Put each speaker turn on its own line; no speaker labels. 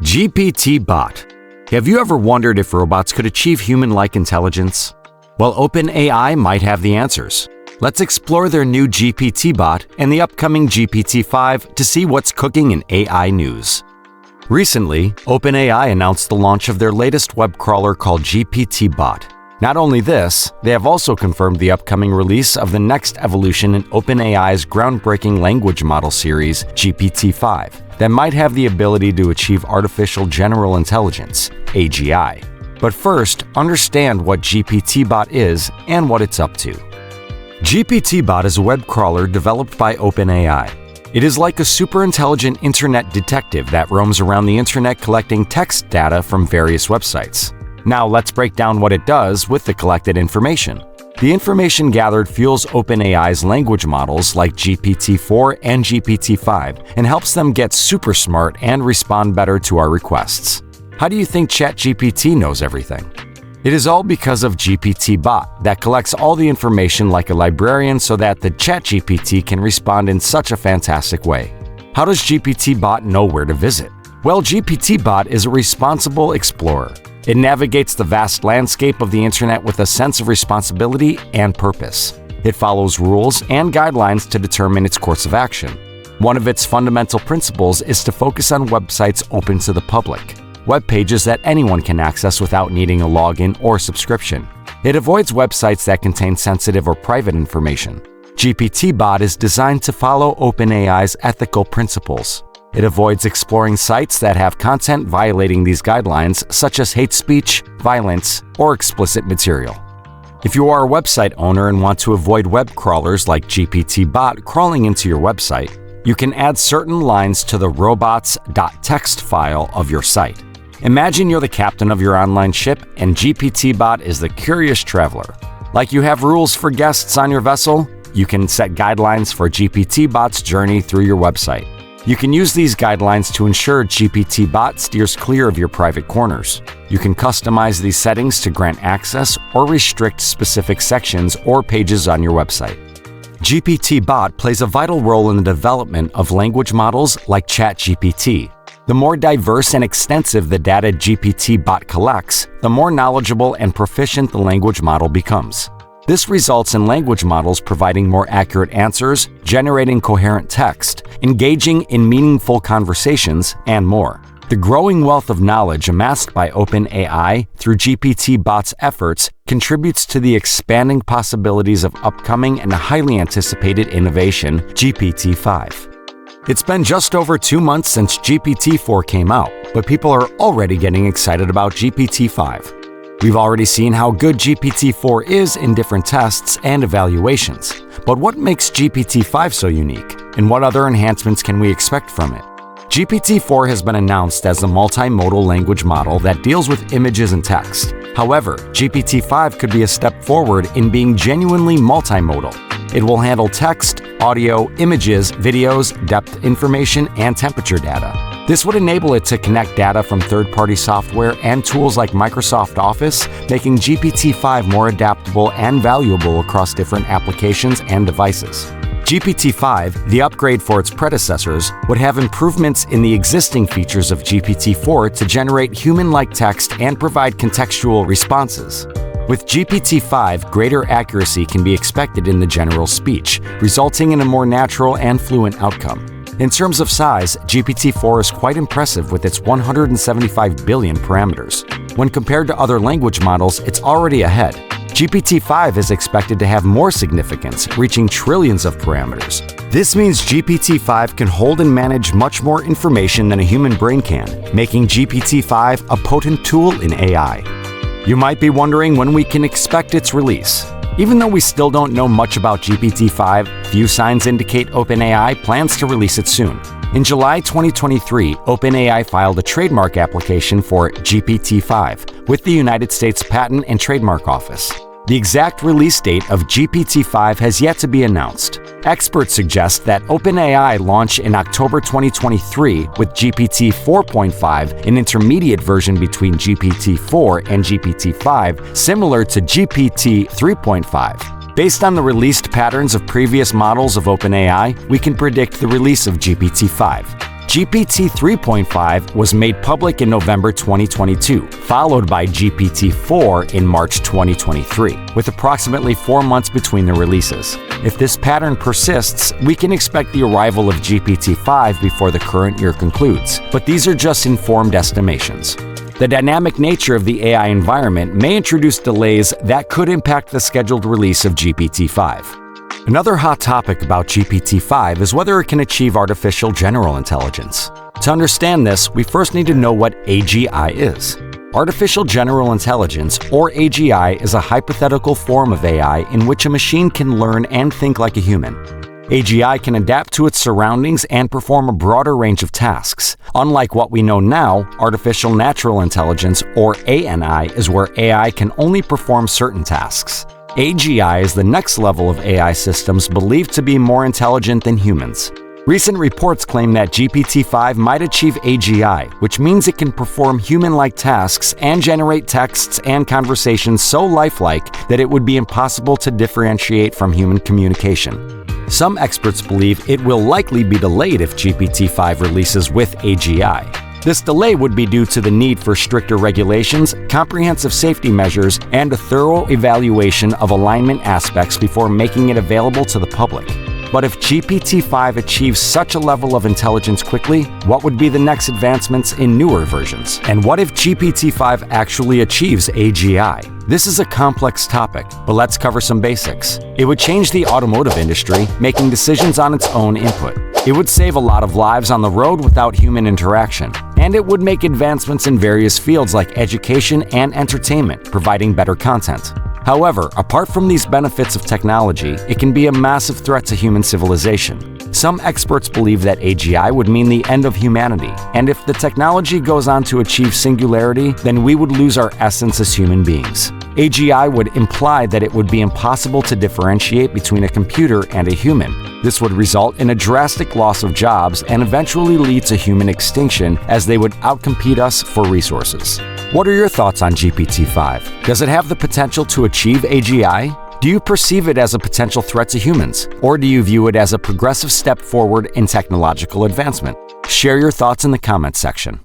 GPTBot. Have you ever wondered if robots could achieve human-like intelligence? Well, OpenAI might have the answers. Let's explore their new GPTBot and the upcoming GPT-5 to see what's cooking in AI news. Recently, OpenAI announced the launch of their latest web crawler called GPTBot. Not only this, they have also confirmed the upcoming release of the next evolution in OpenAI's groundbreaking language model series, GPT-5, that might have the ability to achieve artificial general intelligence, AGI. But first, understand what GPTBot is and what it's up to. GPTBot is a web crawler developed by OpenAI. It is like a super intelligent internet detective that roams around the internet collecting text data from various websites. Now let's break down what it does with the collected information. The information gathered fuels OpenAI's language models like GPT-4 and GPT-5 and helps them get super smart and respond better to our requests. How do you think ChatGPT knows everything? It is all because of GPTBot that collects all the information like a librarian so that the ChatGPT can respond in such a fantastic way. How does GPTBot know where to visit? Well, GPTBot is a responsible explorer. It navigates the vast landscape of the internet with a sense of responsibility and purpose. It follows rules and guidelines to determine its course of action. One of its fundamental principles is to focus on websites open to the public, web pages that anyone can access without needing a login or subscription. It avoids websites that contain sensitive or private information. GPTBot is designed to follow OpenAI's ethical principles. It avoids exploring sites that have content violating these guidelines, such as hate speech, violence, or explicit material. If you are a website owner and want to avoid web crawlers like GPTBot crawling into your website, you can add certain lines to the robots.txt file of your site. Imagine you're the captain of your online ship and GPTBot is the curious traveler. Like you have rules for guests on your vessel, you can set guidelines for GPTBot's journey through your website. You can use these guidelines to ensure GPTBot steers clear of your private corners. You can customize these settings to grant access or restrict specific sections or pages on your website. GPTBot plays a vital role in the development of language models like ChatGPT. The more diverse and extensive the data GPTBot collects, the more knowledgeable and proficient the language model becomes. This results in language models providing more accurate answers, generating coherent text, engaging in meaningful conversations, and more. The growing wealth of knowledge amassed by OpenAI through GPTBot's efforts contributes to the expanding possibilities of upcoming and highly anticipated innovation, GPT-5. It's been just over 2 months since GPT-4 came out, but people are already getting excited about GPT-5. We've already seen how good GPT-4 is in different tests and evaluations. But what makes GPT-5 so unique, and what other enhancements can we expect from it? GPT-4 has been announced as the multimodal language model that deals with images and text. However, GPT-5 could be a step forward in being genuinely multimodal. It will handle text, audio, images, videos, depth information, and temperature data. This would enable it to connect data from third-party software and tools like Microsoft Office, making GPT-5 more adaptable and valuable across different applications and devices. GPT-5, the upgrade for its predecessors, would have improvements in the existing features of GPT-4 to generate human-like text and provide contextual responses. With GPT-5, greater accuracy can be expected in the general speech, resulting in a more natural and fluent outcome. In terms of size, GPT-4 is quite impressive with its 175 billion parameters. When compared to other language models, it's already ahead. GPT-5 is expected to have more significance, reaching trillions of parameters. This means GPT-5 can hold and manage much more information than a human brain can, making GPT-5 a potent tool in AI. You might be wondering when we can expect its release. Even though we still don't know much about GPT-5, few signs indicate OpenAI plans to release it soon. In July 2023, OpenAI filed a trademark application for GPT-5 with the United States Patent and Trademark Office. The exact release date of GPT-5 has yet to be announced. Experts suggest that OpenAI launch in October 2023 with GPT 4.5, an intermediate version between GPT-4 and GPT-5, similar to GPT 3.5. Based on the released patterns of previous models of OpenAI, we can predict the release of GPT-5. GPT 3.5 was made public in November 2022, followed by GPT 4 in March 2023, with approximately 4 months between the releases. If this pattern persists, we can expect the arrival of GPT 5 before the current year concludes, but these are just informed estimations. The dynamic nature of the AI environment may introduce delays that could impact the scheduled release of GPT 5. Another hot topic about GPT-5 is whether it can achieve artificial general intelligence. To understand this, we first need to know what AGI is. Artificial General Intelligence, or AGI, is a hypothetical form of AI in which a machine can learn and think like a human. AGI can adapt to its surroundings and perform a broader range of tasks. Unlike what we know now, Artificial Natural Intelligence, or ANI, is where AI can only perform certain tasks. AGI is the next level of AI systems believed to be more intelligent than humans. Recent reports claim that GPT-5 might achieve AGI, which means it can perform human-like tasks and generate texts and conversations so lifelike that it would be impossible to differentiate from human communication. Some experts believe it will likely be delayed if GPT-5 releases with AGI. This delay would be due to the need for stricter regulations, comprehensive safety measures, and a thorough evaluation of alignment aspects before making it available to the public. But if GPT-5 achieves such a level of intelligence quickly, what would be the next advancements in newer versions? And what if GPT-5 actually achieves AGI? This is a complex topic, but let's cover some basics. It would change the automotive industry, making decisions on its own input. It would save a lot of lives on the road without human interaction. And it would make advancements in various fields like education and entertainment, providing better content. However, apart from these benefits of technology, it can be a massive threat to human civilization. Some experts believe that AGI would mean the end of humanity, and if the technology goes on to achieve singularity, then we would lose our essence as human beings. AGI would imply that it would be impossible to differentiate between a computer and a human. This would result in a drastic loss of jobs and eventually lead to human extinction as they would outcompete us for resources. What are your thoughts on GPT-5? Does it have the potential to achieve AGI? Do you perceive it as a potential threat to humans, or do you view it as a progressive step forward in technological advancement? Share your thoughts in the comments section.